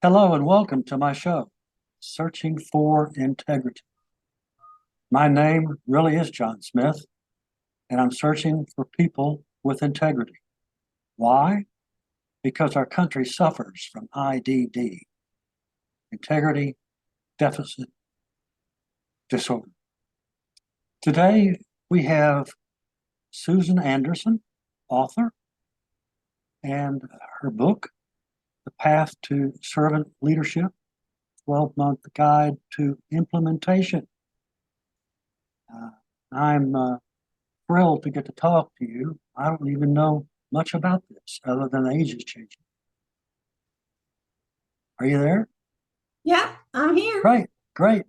Hello and welcome to my show, Searching for Integrity. My name really is John Smith, and I'm searching for people with integrity. Why? Because our country suffers from IDD, integrity deficit disorder. Today we have Susan Anderson, author, and her book, The Path to Servant Leadership, 12-month Guide to Implementation. I'm thrilled to get to talk to you. I don't even know much about this other than the age is changing. Are you there? Yeah, I'm here. Great, great.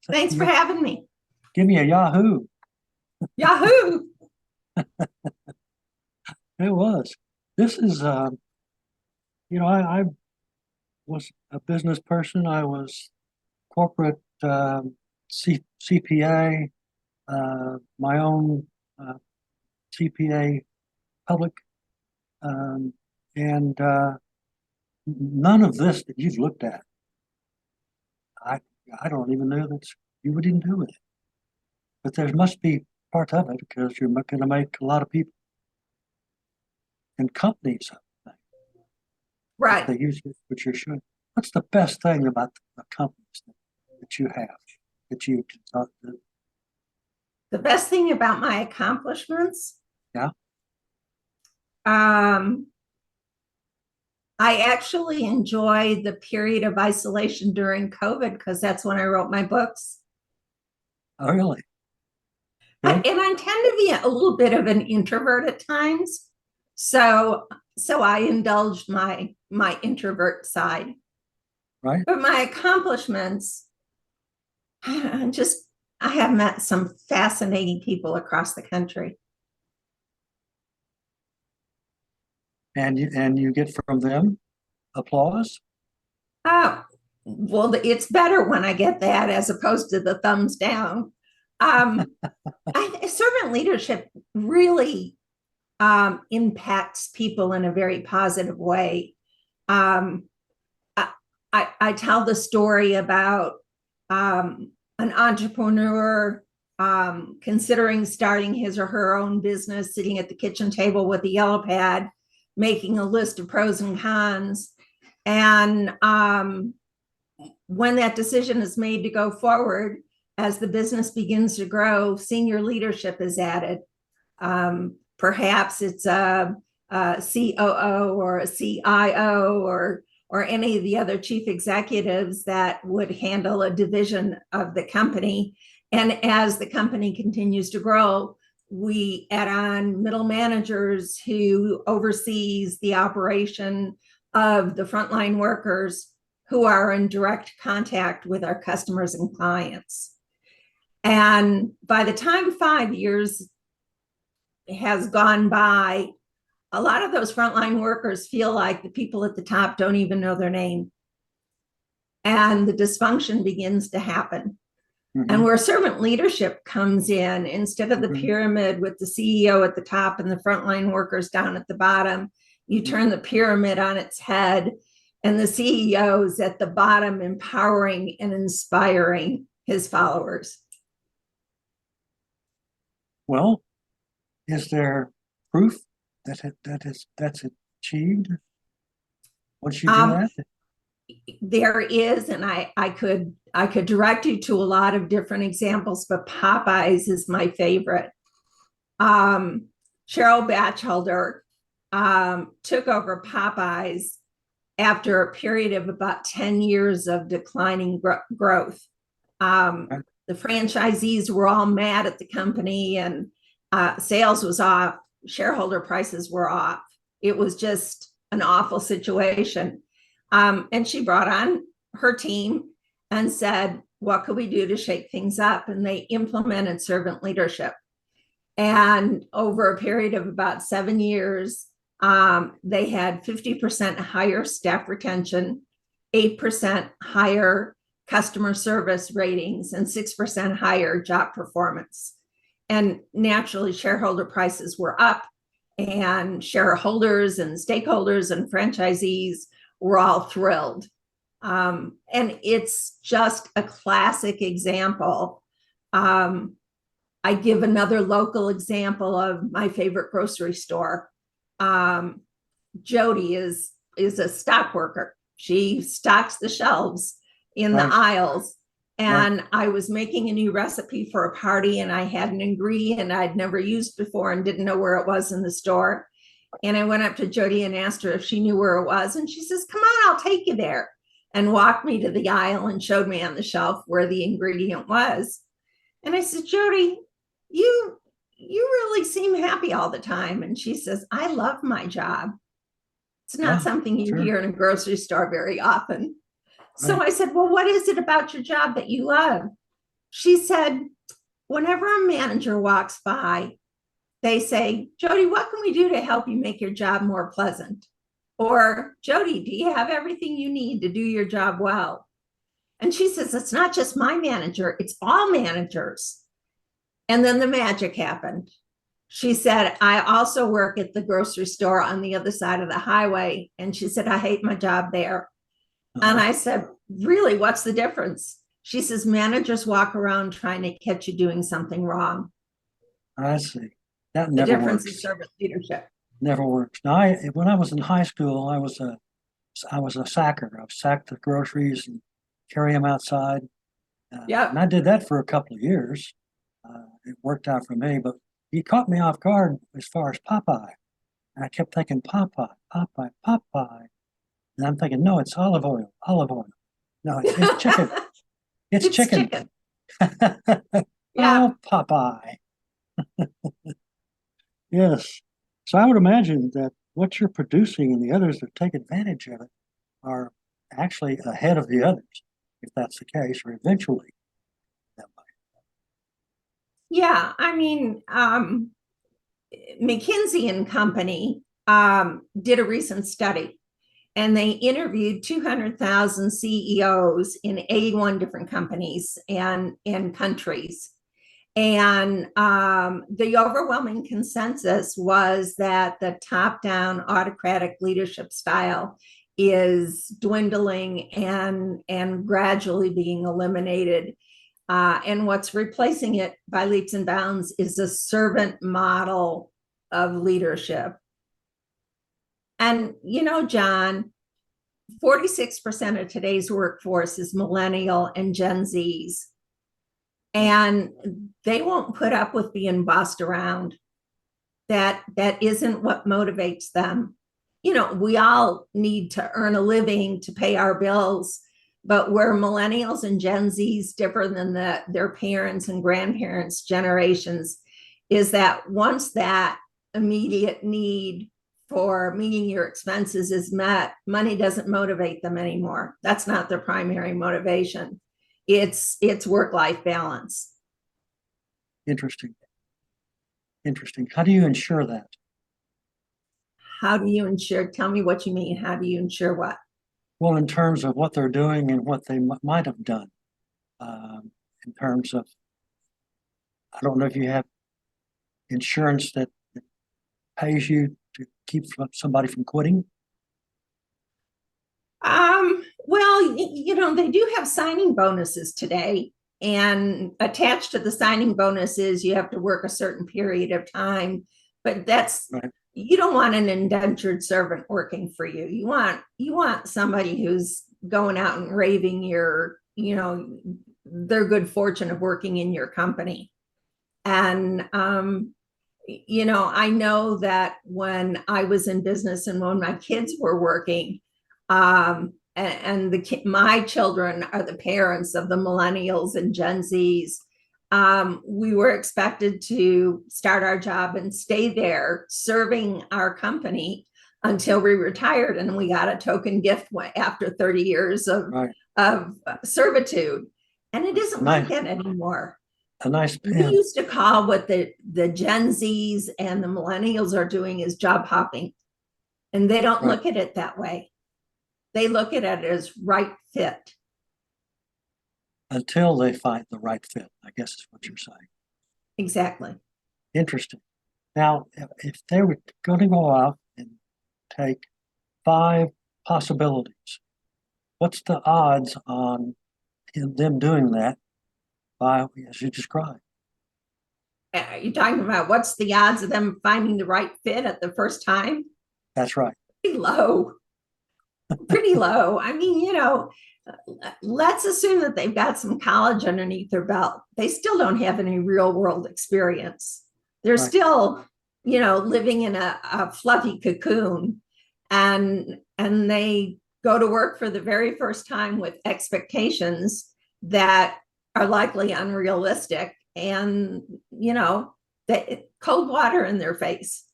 Thanks for having me. Give me a Yahoo. Yahoo! It was. This is, I was a business person. I was corporate CPA, my own CPA public, and none of this that you've looked at, I I don't even know that you would even do with it. But there must be part of it because you're going to make a lot of people and companies Right. they use it, which you should. What's the best thing about the companies that you have that you can talk to? The best thing about my accomplishments, Yeah. um, I actually enjoyed the period of isolation during COVID because that's when I wrote my books. Oh, really? And Good. I tend to be a little bit of an introvert at times. So I indulged my introvert side. Right. But my accomplishments, just I have met some fascinating people across the country. And you get from them applause. Oh, well, it's better when I get that as opposed to the thumbs down. Um, Servant leadership really impacts people in a very positive way. Um, I tell the story about an entrepreneur considering starting his or her own business, sitting at the kitchen table with a yellow pad, making a list of pros and cons. And when that decision is made to go forward, as the business begins to grow, senior leadership is added. Perhaps it's a COO or a CIO or any of the other chief executives that would handle a division of the company. And as the company continues to grow, we add on middle managers who oversees the operation of the frontline workers who are in direct contact with our customers and clients. And by the time 5 years has gone by, a lot of those frontline workers feel like the people at the top don't even know their name. And the dysfunction begins to happen. Mm-hmm. And where servant leadership comes in, instead of the pyramid with the CEO at the top and the frontline workers down at the bottom, you turn the pyramid on its head, and the CEO's at the bottom, empowering and inspiring his followers. Well, is there proof that's achieved once you do that? There is, and I could direct you to a lot of different examples, but Popeyes is my favorite. Cheryl Batchelder took over Popeyes after a period of about 10 years of declining growth. The franchisees were all mad at the company, and sales was off, shareholder prices were off. It was just an awful situation. And she brought on her team and said, what could we do to shake things up? And they implemented servant leadership. And over a period of about 7 years, they had 50% higher staff retention, 8% higher customer service ratings, and 6% higher job performance. And naturally, shareholder prices were up, and shareholders and stakeholders and franchisees were all thrilled. And it's just a classic example. I give another local example of my favorite grocery store. Jody is a stock worker. She stocks the shelves in the Right. aisles. Right. And I was making a new recipe for a party, and I had an ingredient I'd never used before and didn't know where it was in the store. And I went up to Jody and asked her if she knew where it was. And she says, "Come on, I'll take you there." And walked me to the aisle and showed me on the shelf where the ingredient was. And I said, "Jody, you really seem happy all the time." And she says, "I love my job." It's not Yeah, something you sure. hear in a grocery store very often. So Right. I said, "Well, what is it about your job that you love?" She said, "Whenever a manager walks by, they say, 'Jody, what can we do to help you make your job more pleasant?' Or, 'Jody, do you have everything you need to do your job well?'" And she says, "It's not just my manager, it's all managers." And then the magic happened. She said, "I also work at the grocery store on the other side of the highway." And she said, "I hate my job there." And I said, "Really, what's the difference?" She says, "Managers walk around trying to catch you doing something wrong." I see. That The never difference works. is servant leadership. Never works. Now, when I was in high school, I was a sacker. I sacked the groceries and carry them outside. And Yep. I did that for a couple of years. It worked out for me, but he caught me off guard as far as Popeye. And I kept thinking Popeye, Popeye, Popeye. And I'm thinking, no, it's olive oil, olive oil. No, it's chicken. It's It's chicken. chicken. Yeah. Oh, Popeye. Yes. So I would imagine that what you're producing and the others that take advantage of it are actually ahead of the others, if that's the case, or eventually that way. Yeah. I mean, McKinsey and Company did a recent study, and they interviewed 200,000 CEOs in 81 different companies and countries. And the overwhelming consensus was that the top down autocratic leadership style is dwindling and gradually being eliminated. And what's replacing it by leaps and bounds is a servant model of leadership. And, John, 46% of today's workforce is millennial and Gen Zs, and they won't put up with being bossed around. That isn't what motivates them. We all need to earn a living to pay our bills, but where millennials and Gen Zs differ than their parents and grandparents generations is that once that immediate need for meeting your expenses is met, money doesn't motivate them anymore. That's not their primary motivation. It's work-life balance. Interesting. Interesting. How do you ensure that? How do you ensure? Tell me what you mean. How do you ensure what? Well, in terms of what they're doing and what they might have done, in terms of, I don't know if you have insurance that pays you to keep somebody from quitting. Well, they do have signing bonuses today, and attached to the signing bonuses, you have to work a certain period of time. But Right. you don't want an indentured servant working for you. You want somebody who's going out and raving their good fortune of working in your company. And I know that when I was in business and when my kids were working, and my children are the parents of the millennials and Gen Zs. We were expected to start our job and stay there serving our company until we retired, and we got a token gift after 30 years Right. of servitude. And it isn't like Nice. that anymore. A nice We pen. used to call what the Gen Zs and the millennials are doing is job hopping, and they don't Right. look at it that way. They look at it as right fit. Until they find the right fit, I guess is what you're saying. Exactly. Interesting. Now, if they were going to go out and take 5 possibilities what's the odds on them doing that by, as you described? You're talking about what's the odds of them finding the right fit at the first time? That's right. Pretty low. Pretty low. I mean, let's assume that they've got some college underneath their belt. They still don't have any real world experience. They're Right. still, living in a fluffy cocoon, and they go to work for the very first time with expectations that are likely unrealistic, and that cold water in their face.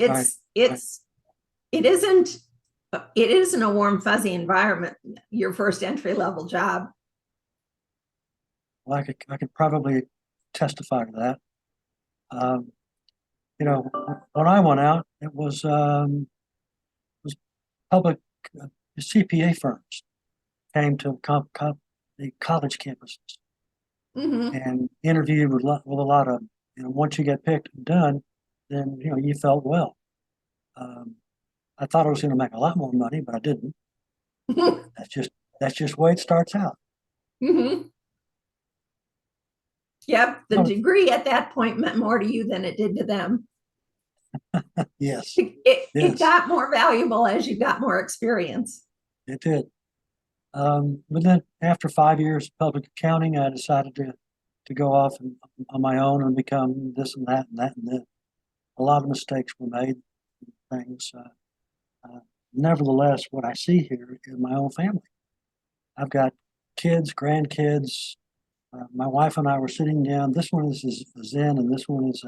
Right. It isn't a warm fuzzy environment, your first entry level job. Well, I could probably testify to that. Um, when I went out, it was public CPA firms came to the college campuses Mm-hmm. and interviewed with a lot of, once you get picked and done, then, you felt well. Um, I thought I was going to make a lot more money, but I didn't. That's just the way it starts out. Mm-hmm. Yep, the Oh, degree at that point meant more to you than it did to them. yes, It yes, got more valuable as you got more experience. it did. But then after 5 years of public accounting, I decided to go off on my own and become this and that and that and that. A lot of mistakes were made, things. Nevertheless, what I see here is my own family. I've got kids, grandkids. My wife and I were sitting down. This one is Zen, and this one is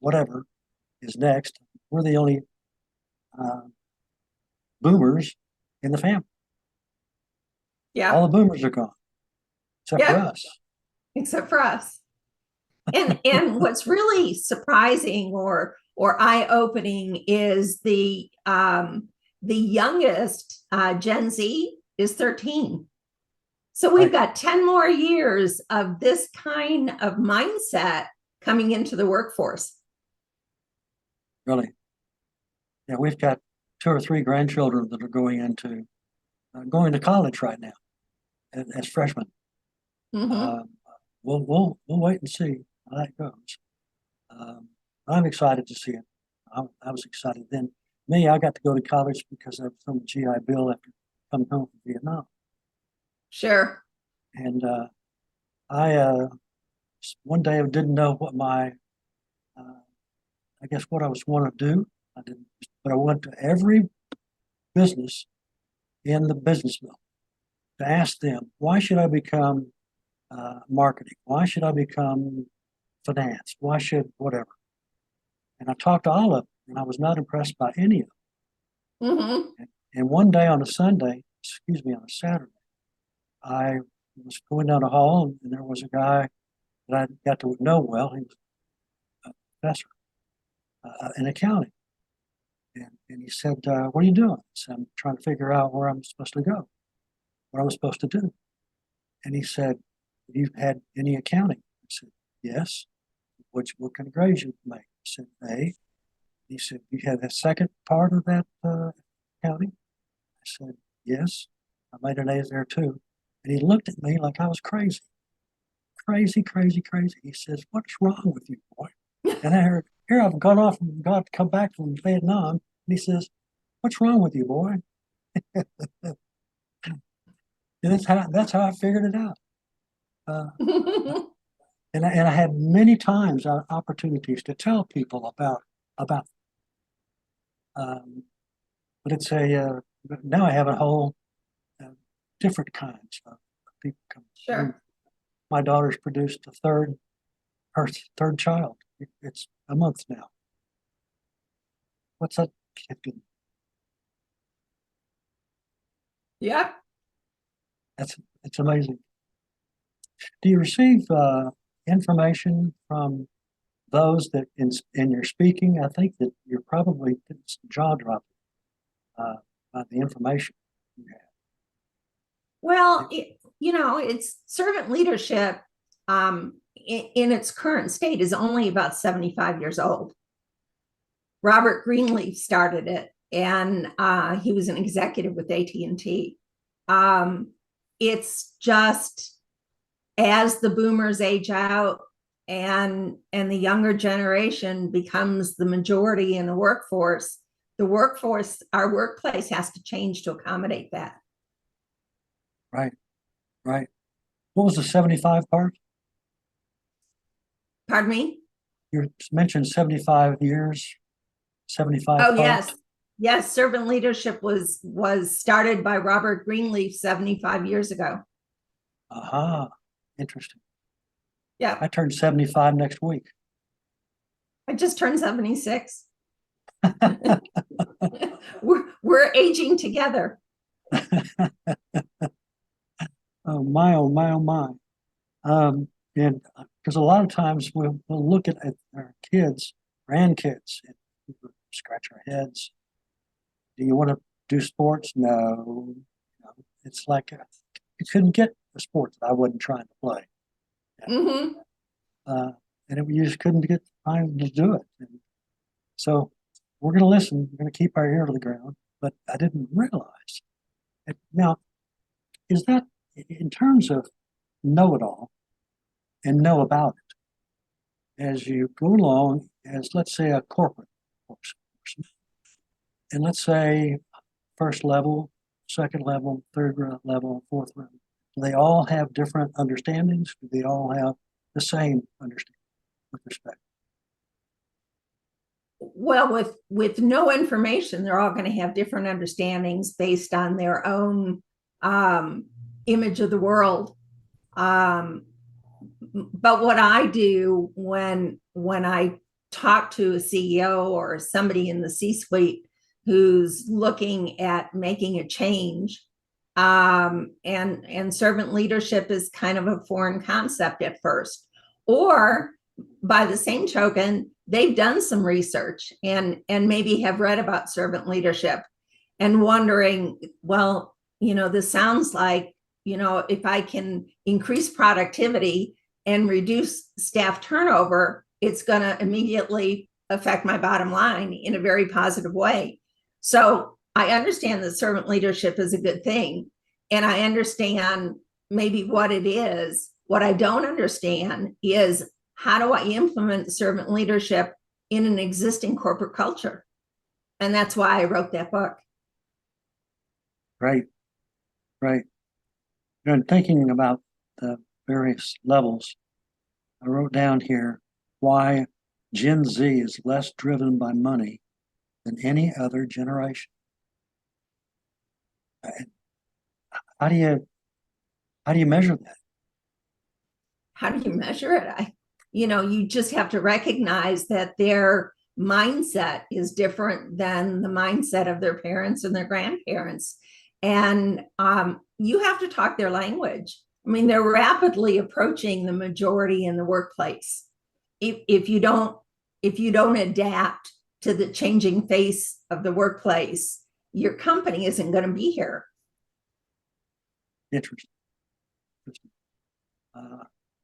whatever is next. We're the only uh, boomers in the family. Yeah. All the boomers are gone, except for Yeah. us. Except for us. And what's really surprising or eye-opening is the youngest Gen Z is 13. So we've Right, got 10 more years of this kind of mindset coming into the workforce. really. Yeah, we've got 2 or 3 grandchildren that are going to college right now as freshmen. Mm-hmm. Uh, we'll wait and see how that goes. Um, I'm excited to see it. I was excited then. Me, I got to go to college because I was on the GI Bill after coming home from Vietnam, Sure. and I one day I didn't know what uh, I guess what I was want to do. I didn't, but I went to every business in the business mill to ask them, why should I become marketing? Why should I become finance? Why should whatever? And I talked to all of them, and I was not impressed by any of Mm-hmm. them. And one day on a on a Saturday, I was going down the hall, and there was a guy that I got to know well. He was a professor in accounting. And he said, what are you doing? I said, I'm trying to figure out where I'm supposed to go, what I'm supposed to do. And he said, have you had any accounting? I said, yes. What kind of grades you make? I said, A. He said, you had the second part of that accounting? I said, yes. I made an A there too. And he looked at me like I was crazy. Crazy, crazy, crazy. He says, what's wrong with you, boy? And I heard, here I've gone off and got to come back from Vietnam. And he says, what's wrong with you, boy? And that's how I figured it out. Uh, and I had many times opportunities to tell people about but it's but now I have a whole uh, different kinds of people coming through. Sure. My daughter's produced her third child. It's a month now. What's that kid doing? Yep. It's amazing. Do you receive information from those that in your speaking? I think that you're probably jaw dropping by the information you have. Well, it's servant leadership in its current state is only about 75 years old. Robert Greenleaf started it and he was an executive with AT&T. It's just as the boomers age out and the younger generation becomes the majority in the workforce, our workplace has to change to accommodate that. Right, right. What was the 75 part? Pardon me? You mentioned 75 years, 75 Oh, part. yes. Yes, servant leadership was started by Robert Greenleaf 75 years ago. Aha, interesting. Yeah, I turned 75 next week. I just turned 76. We're aging together. Oh my, oh my, oh my. And because a lot of times we'll look at our kids, grandkids, and we scratch our heads. Do you want to do sports? No. It's like you couldn't get a sport that I wasn't trying to play. Mm-hmm. And you just couldn't get time to do it. And so we're going to listen. We're going to keep our ear to the ground. But I didn't realize. Now, is that in terms of know it all and know about it as you go along, as let's say a corporate person, and let's say first level, second level, third level, fourth level, do they all have different understandings? Do they all have the same understanding with respect? Well, with no information, they're all going to have different understandings based on their own image of the world. But what I do when I talk to a CEO or somebody in the C-suite who's looking at making a change, and servant leadership is kind of a foreign concept at first, or by the same token, they've done some research and maybe have read about servant leadership and wondering, well, this sounds like, if I can increase productivity and reduce staff turnover, it's going to immediately affect my bottom line in a very positive way. So I understand that servant leadership is a good thing, and I understand maybe what it is. What I don't understand is, how do I implement servant leadership in an existing corporate culture? And that's why I wrote that book. Right, right. And thinking about the various levels, I wrote down here why Gen Z is less driven by money than any other generation. How do you measure that? How do you measure it? You just have to recognize that their mindset is different than the mindset of their parents and their grandparents. And you have to talk their language. I mean, they're rapidly approaching the majority in the workplace. If you don't adapt to the changing face of the workplace, your company isn't going to be here. Interesting.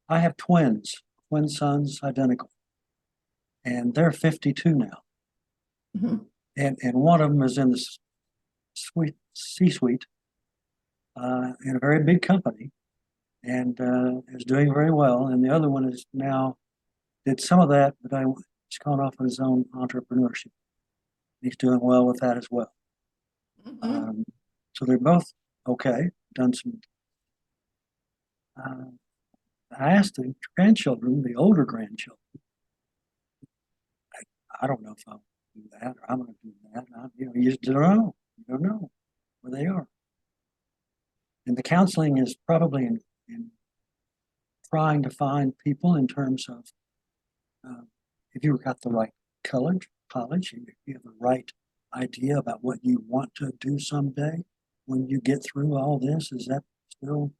I have twin sons, identical, and they're 52 now. Mm-hmm. And one of them is in the C-suite in a very big company and is doing very well. And the other one is now did some of that, but he's gone off on his own entrepreneurship. He's doing well with that as well. Mm-hmm. So they're both okay, done some. I asked the grandchildren, the older grandchildren, I don't know if I'll do that or I'm going to do that. You just don't know. You don't know where they are. And the counseling is probably in trying to find people in terms of if you've got the right college, if you have the right idea about what you want to do someday when you get through all this, is that still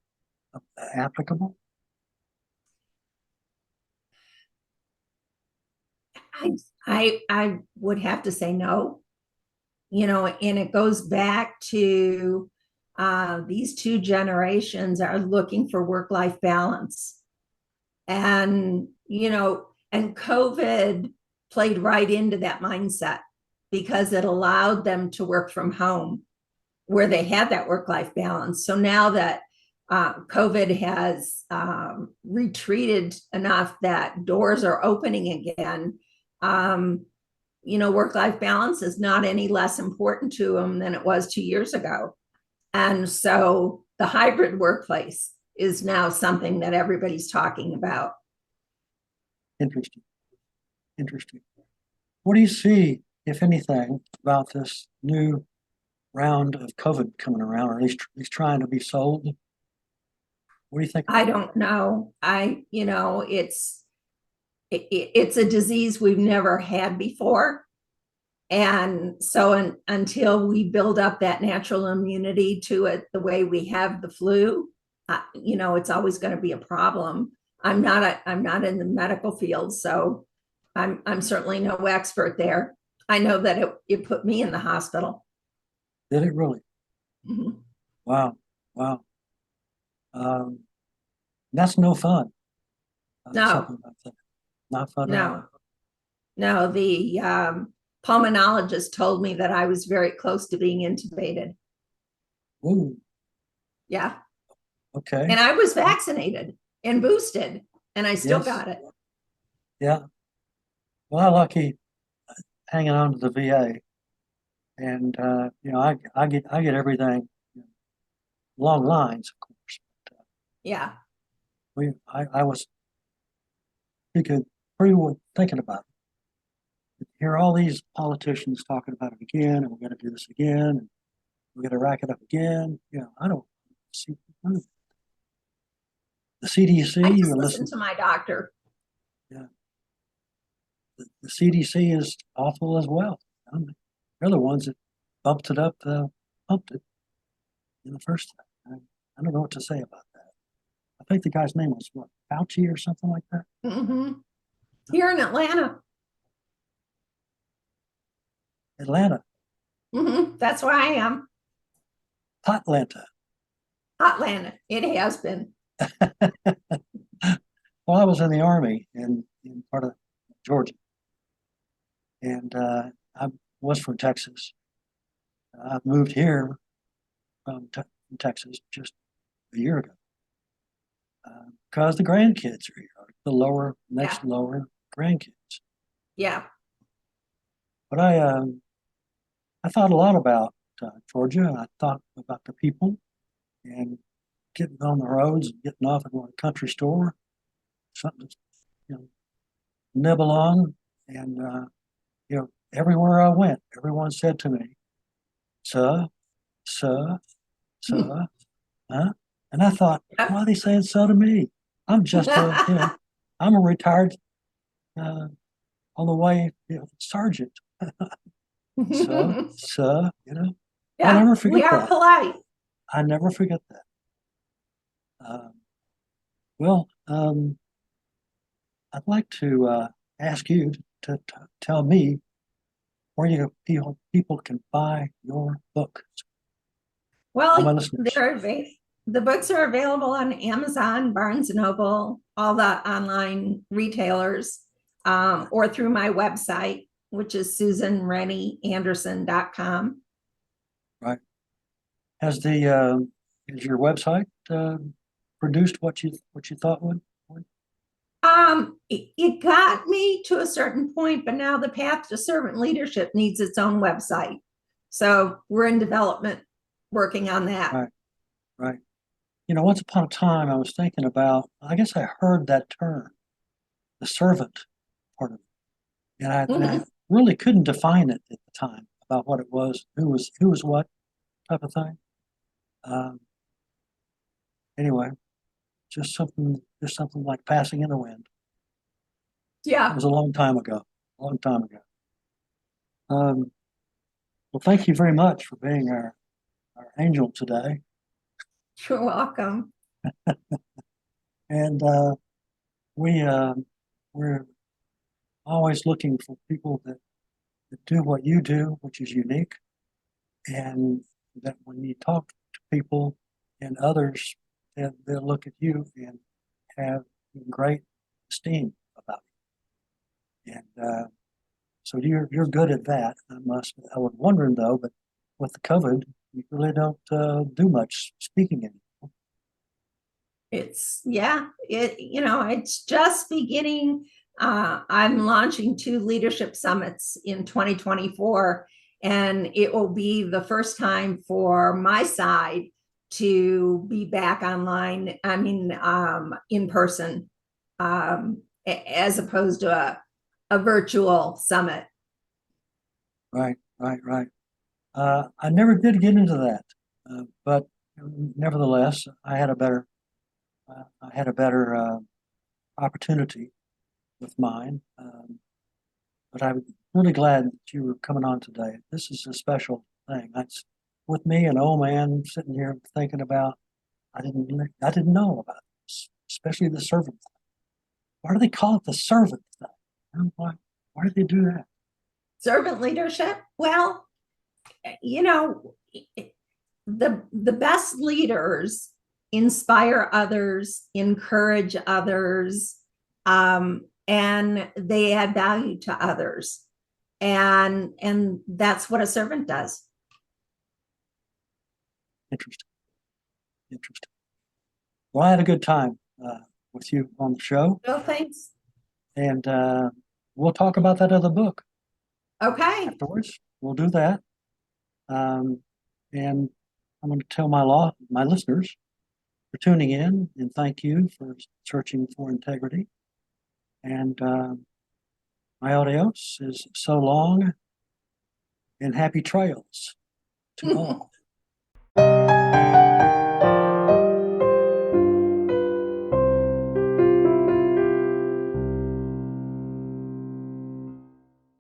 applicable? I would have to say no, and it goes back to these two generations are looking for work-life balance. And, and COVID played right into that mindset. because it allowed them to work from home where they had that work-life balance. So now that COVID has retreated enough that doors are opening again, work-life balance is not any less important to them than it was 2 years ago. And so the hybrid workplace is now something that everybody's talking about. Interesting. Interesting. What do you see, if anything, about this new round of COVID coming around, or at least trying to be sold? What do you think? I don't know. It's a disease we've never had before. And so until we build up that natural immunity to it the way we have the flu, it's always going to be a problem. I'm not in the medical field, so I'm certainly no expert there. I know that it put me in the hospital. Did it really? Mm-hmm. Wow. Wow. That's no fun. No. Not fun at all. No, the pulmonologist told me that I was very close to being intubated. Ooh. Yeah. Okay. And I was vaccinated and boosted, and I still Yes. got it. Yeah. Well, I'm lucky hanging on to the VA, and I get everything long lines, of course. But, Yeah. I was pretty well thinking about it. Hear all these politicians talking about it again, and we're going to do this again, and we're going to rack it up again. I don't see the CDC. I just You listen to my doctor. Yeah, the CDC is awful as well. They're the ones that pumped it in the first time. I don't know what to say about that. I think the guy's name was what, Fauci or something like that. Mm-hmm. Here in Atlanta. Atlanta. Mm-hmm. That's where I am. Atlanta. Atlanta. It has been. Well, I was in the Army in part of Georgia, and I was from Texas. I moved here from Texas just a year ago because the grandkids are here, the next lower grandkids. Yeah. But I thought a lot about Georgia, and I thought about the people and getting on the roads and getting off at a country store, something to nibble on. And everywhere I went, everyone said to me, "Sir, sir, sir," huh? And I thought, why are they saying so to me? I'm just I'm a retired on the way sergeant. So, Yeah, I'll never forget we are that. polite. I never forget that. Well, I'd like to ask you to tell me where people can buy your book. All my Well, listeners. the books are available on Amazon, Barnes and Noble, all the online retailers, or through my website, which is susanrennianderson.com. Right. Is your website produced what you thought would? It got me to a certain point, but now the path to servant leadership needs its own website. So we're in development working on that. Right. Right. Once upon a time, I was thinking about, I guess I heard that term, the servant part of it. And I really couldn't define it at the time about what it was, who was what type of thing. Anyway, just something like passing in the wind. Yeah. It was a long time ago. Well, thank you very much for being our angel today. You're welcome. And we're always looking for people that do what you do, which is unique, and that when you talk to people and others, they'll look at you and have great esteem about you. And So you're good at that. I was wondering though, but with the COVID, you really don't do much speaking anymore. It's just beginning. I'm launching 2 leadership summits in 2024, and it will be the first time for my side to be back online. I mean, in person, as opposed to a virtual summit. Right. I never did get into that, but nevertheless, I had a better opportunity with mine. But I'm really glad that you were coming on today. This is a special thing. That's with me, an old man sitting here thinking about. I didn't know about this, especially the servant thing. Why do they call it the servant thing? Why do they do that? Servant leadership. Well, the best leaders inspire others, encourage others, and they add value to others, and that's what a servant does. Interesting. Well, I had a good time with you on the show. No, thanks. And we'll talk about that other book Okay. afterwards. We'll do that. And I'm going to tell my listeners for tuning in, and thank you for searching for integrity. And my adios is so long and happy trails to all.